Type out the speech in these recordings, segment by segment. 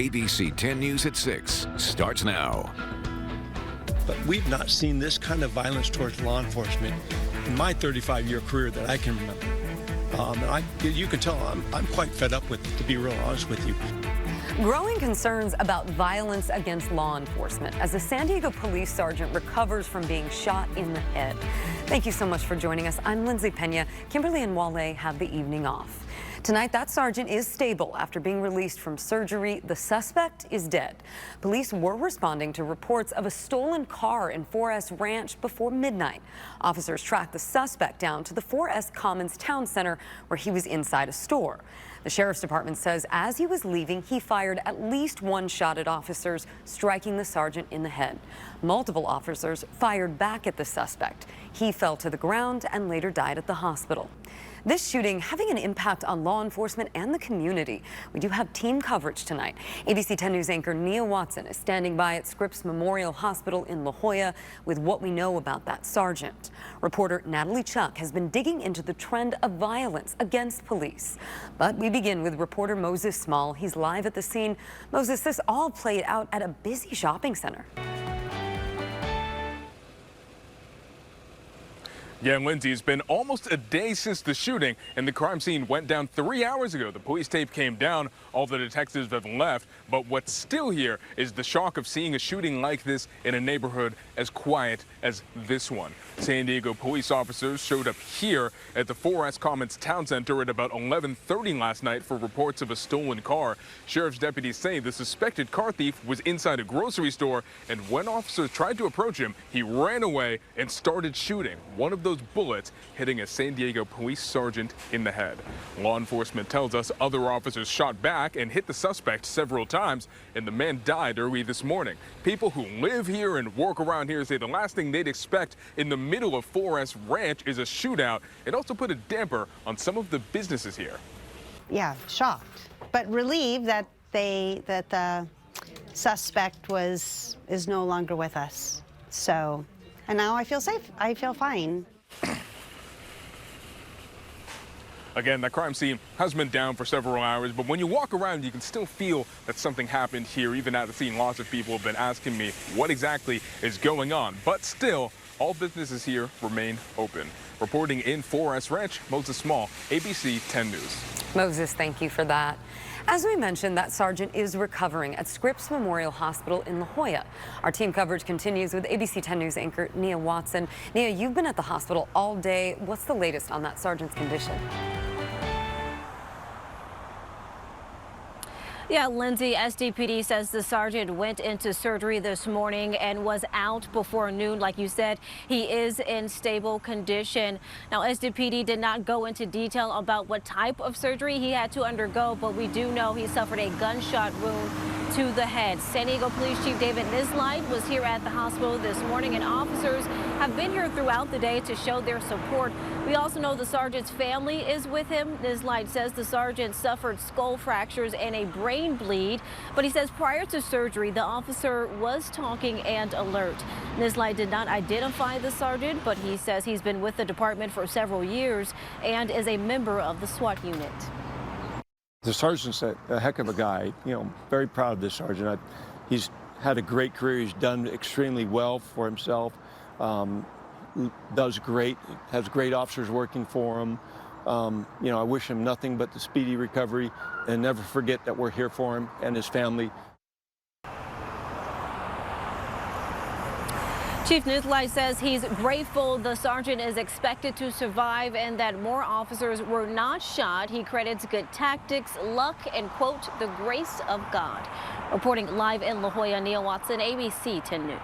ABC 10 News at 6 starts now. But we've not seen this kind of violence towards law enforcement in my 35-year career that I can remember. You can tell I'm quite fed up with it, to be real honest with you. Growing concerns about violence against law enforcement as a San Diego police sergeant recovers from being shot in the head. Thank you so much for joining us. I'm Lindsay Pena. Kimberly and Wale have the evening off. Tonight, that sergeant is stable after being released from surgery. The suspect is dead. Police were responding to reports of a stolen car in 4S Ranch before midnight. Officers tracked the suspect down to the 4S Commons Town Center where he was inside a store. The sheriff's department says as he was leaving, he fired at least one shot at officers, striking the sergeant in the head. Multiple officers fired back at the suspect. He fell to the ground and later died at the hospital. This shooting having an impact on law enforcement and the community. We do have team coverage tonight. ABC 10 News anchor Nia Watson is standing by at Scripps Memorial Hospital in La Jolla with what we know about that sergeant. Reporter Natalie Chuck has been digging into the trend of violence against police. But we begin with reporter Moses Small. He's live at the scene. Moses, this all played out at a busy shopping center. Yeah, Lindsay, it's been almost a day since the shooting, and the crime scene went down 3 hours ago. The police tape came down. All the detectives have left. But what's still here is the shock of seeing a shooting like this in a neighborhood as quiet as this one. San Diego police officers showed up here at the 4S Commons Town Center at about 11:30 last night for reports of a stolen car. Sheriff's deputies say the suspected car thief was inside a grocery store, and when officers tried to approach him, he ran away and started shooting. One of those bullets hitting a San Diego police sergeant in the head. Law enforcement tells us other officers shot back and hit the suspect several times, and the man died early this morning. People who live here and work around here say the last thing they'd expect in the middle of 4S Ranch is a shootout. It also put a damper on some of the businesses here. Yeah, shocked, but relieved that the suspect is no longer with us. So, and now I feel safe. I feel fine. Again, that crime scene has been down for several hours, but when you walk around, you can still feel that something happened here. Even at the scene, lots of people have been asking me what exactly is going on. But still, all businesses here remain open. Reporting in 4S Ranch, Moses Small, ABC 10 News. Moses, thank you for that. As we mentioned, that sergeant is recovering at Scripps Memorial Hospital in La Jolla. Our team coverage continues with ABC 10 News anchor Nia Watson. Nia, you've been at the hospital all day. What's the latest on that sergeant's condition? Yeah, Lindsay, SDPD says the sergeant went into surgery this morning and was out before noon. Like you said, he is in stable condition. Now, SDPD did not go into detail about what type of surgery he had to undergo, but we do know he suffered a gunshot wound to the head. San Diego Police Chief David Nisleit was here at the hospital this morning, and officers have been here throughout the day to show their support. We also know the sergeant's family is with him. Nisleit says the sergeant suffered skull fractures and a brain bleed, but he says prior to surgery, the officer was talking and alert. Nisleit did not identify the sergeant, but he says he's been with the department for several years and is a member of the SWAT unit. The sergeant's a heck of a guy. You know, very proud of this sergeant. He's had a great career. He's done extremely well for himself. Does great, has great officers working for him. You know, I wish him nothing but the speedy recovery, and never forget that we're here for him and his family. Chief Nisleit says he's grateful the sergeant is expected to survive and that more officers were not shot. He credits good tactics, luck, and, quote, the grace of God. Reporting live in La Jolla, Nia Watson, ABC 10 News.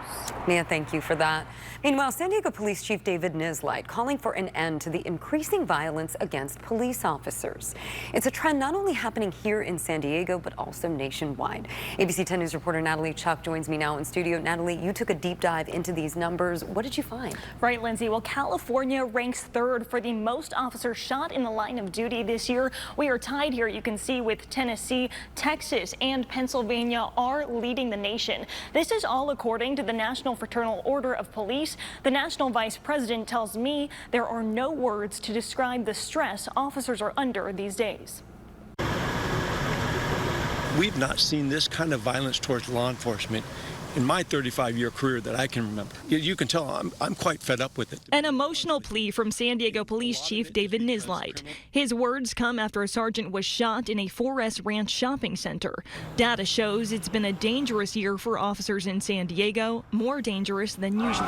Nia, thank you for that. Meanwhile, San Diego Police Chief David Nisleit calling for an end to the increasing violence against police officers. It's a trend not only happening here in San Diego, but also nationwide. ABC 10 News reporter Natalie Chuck joins me now in studio. Natalie, you took a deep dive into these numbers. What did you find? Right, Lindsay. Well, California ranks third for the most officers shot in the line of duty this year. We are tied here, you can see, with Tennessee, Texas, and Pennsylvania are leading the nation. This is all according to the National Fraternal Order of Police. The National Vice President tells me there are no words to describe the stress officers are under these days. We've not seen this kind of violence towards law enforcement in my 35-year career that I can remember. You can tell I'm quite fed up with it. An emotional plea from San Diego Police Chief David Nislight. His words come after a sergeant was shot in a Forest Ranch shopping center. Data shows it's been a dangerous year for officers in San Diego, more dangerous than usual.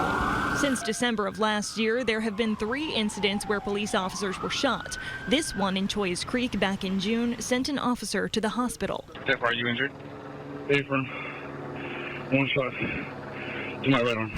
Since December of last year, there have been 3 incidents where police officers were shot. This one in Choias Creek back in June sent an officer to the hospital. Steph, are you injured? Apron. One shot to my right arm.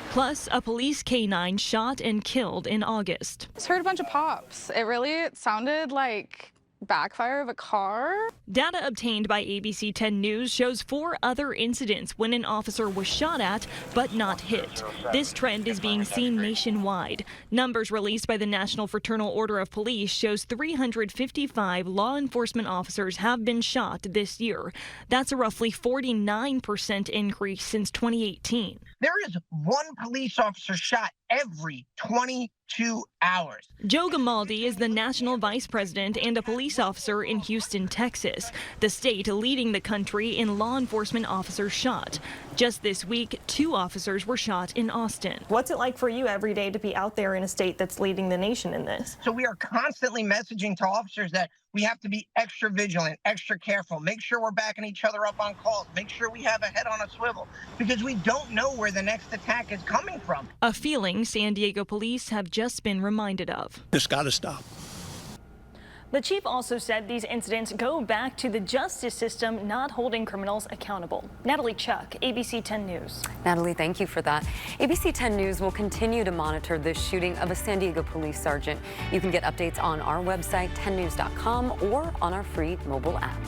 Plus, a police K-9 shot and killed in August. I just heard a bunch of pops. It sounded like backfire of a car. Data obtained by ABC 10 News shows 4 other incidents when an officer was shot at but not hit. This trend is being seen nationwide. Numbers released by the National Fraternal Order of Police shows 355 law enforcement officers have been shot this year. That's a roughly 49% increase since 2018. There is one police officer shot every 22 hours. Joe Gamaldi is the national vice president and a police officer in Houston, Texas, the state leading the country in law enforcement officers shot. Just this week, 2 officers were shot in Austin. What's it like for you every day to be out there in a state that's leading the nation in this? So we are constantly messaging to officers that we have to be extra vigilant, extra careful, make sure we're backing each other up on calls, make sure we have a head on a swivel, because we don't know where the next attack is coming from. A feeling San Diego police have just been reminded of. It's got to stop. The chief also said these incidents go back to the justice system not holding criminals accountable. Natalie Chuck, ABC 10 News. Natalie, thank you for that. ABC 10 News will continue to monitor this shooting of a San Diego police sergeant. You can get updates on our website, 10news.com, or on our free mobile app.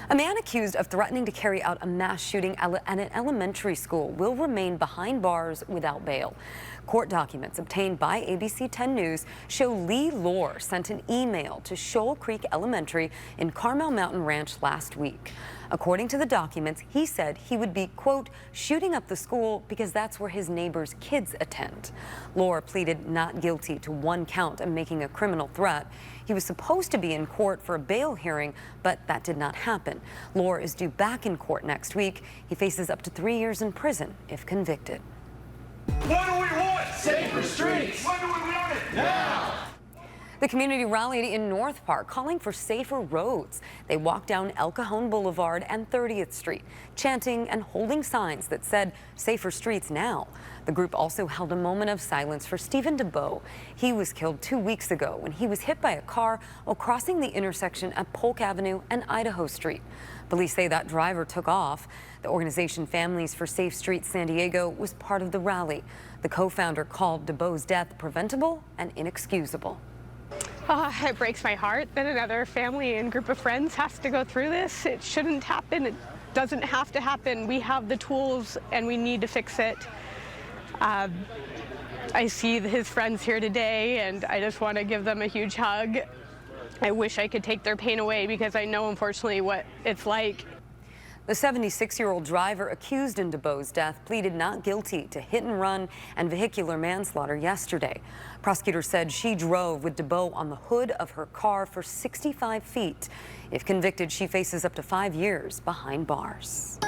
A man accused of threatening to carry out a mass shooting at an elementary school will remain behind bars without bail. Court documents obtained by ABC 10 News show Lee Lohr sent an email to Shoal Creek Elementary in Carmel Mountain Ranch last week. According to the documents, he said he would be, quote, shooting up the school because that's where his neighbor's kids attend. Lohr pleaded not guilty to 1 count of making a criminal threat. He was supposed to be in court for a bail hearing, but that did not happen. Lohr is due back in court next week. He faces up to 3 years in prison if convicted. What do we want? Safer streets. When do we want it? Now. The community rallied in North Park calling for safer roads. They walked down El Cajon Boulevard and 30th Street, chanting and holding signs that said safer streets now. The group also held a moment of silence for Stephen DeBow. He was killed 2 weeks ago when he was hit by a car while crossing the intersection at Polk Avenue and Idaho Street. Police say that driver took off. The organization Families for Safe Streets San Diego was part of the rally. The co-founder called DeBow's death preventable and inexcusable. It breaks my heart that another family and group of friends has to go through this. It shouldn't happen. It doesn't have to happen. We have the tools and we need to fix it. I see his friends here today and I just want to give them a huge hug. I wish I could take their pain away because I know, unfortunately, what it's like. The 76-year-old driver accused in DeBow's death pleaded not guilty to hit and run and vehicular manslaughter yesterday. Prosecutors said she drove with DeBow on the hood of her car for 65 feet. If convicted, she faces up to 5 years behind bars.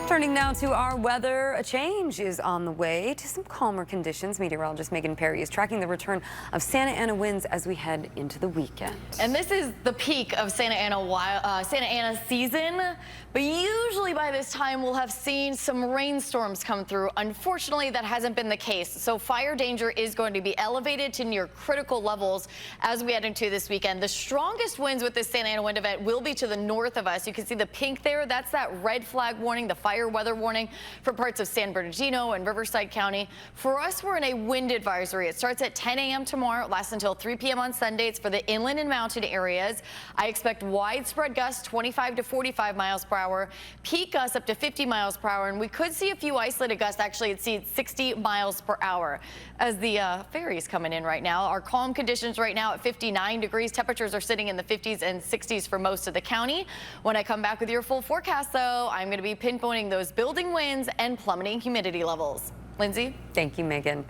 Turning now to our weather, a change is on the way to some calmer conditions. Meteorologist Megan Perry is tracking the return of Santa Ana winds as we head into the weekend. And this is the peak of Santa Ana season, but usually by this time we'll have seen some rainstorms come through. Unfortunately, that hasn't been the case. So fire danger is going to be elevated to near critical levels as we head into this weekend. The strongest winds with this Santa Ana wind event will be to the north of us. You can see the pink there. That's that red flag warning, the fire weather warning for parts of San Bernardino and Riverside County. For us, we're in a wind advisory. It starts at 10 a.m. tomorrow. It lasts until 3 p.m. on Sunday. It's for the inland and mountain areas. I expect widespread gusts 25 to 45 miles per hour, peak gusts up to 50 miles per hour, and we could see a few isolated gusts actually exceed 60 miles per hour. As the ferries coming in right now, our calm conditions right now at 59 degrees. Temperatures are sitting in the 50s and 60s for most of the county. When I come back with your full forecast, though, I'm going to be pinpointing those building winds and plummeting humidity levels. Lindsay? Thank you, Megan.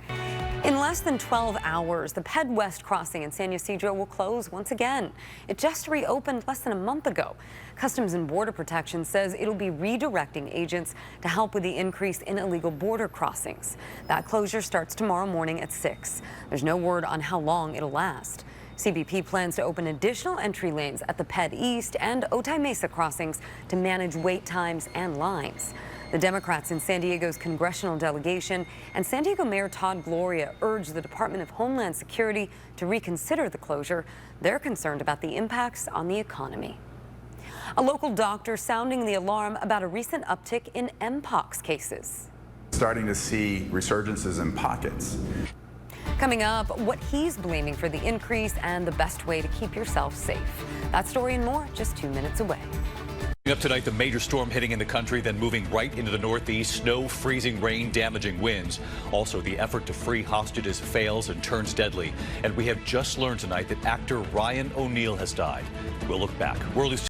In less than 12 hours, the Ped West crossing in San Ysidro will close once again. It just reopened less than a month ago. Customs and Border Protection says it'll be redirecting agents to help with the increase in illegal border crossings. That closure starts tomorrow morning at 6. There's no word on how long it'll last. CBP plans to open additional entry lanes at the Ped East and Otay Mesa crossings to manage wait times and lines. The Democrats in San Diego's congressional delegation and San Diego Mayor Todd Gloria urged the Department of Homeland Security to reconsider the closure. They're concerned about the impacts on the economy. A local doctor sounding the alarm about a recent uptick in Mpox cases. Starting to see resurgences in pockets. Coming up, what he's blaming for the increase and the best way to keep yourself safe. That story and more just 2 minutes away. Up tonight, the major storm hitting in the country, then moving right into the Northeast. Snow, freezing rain, damaging winds. Also, the effort to free hostages fails and turns deadly. And we have just learned tonight that actor Ryan O'Neal has died. We'll look back. World News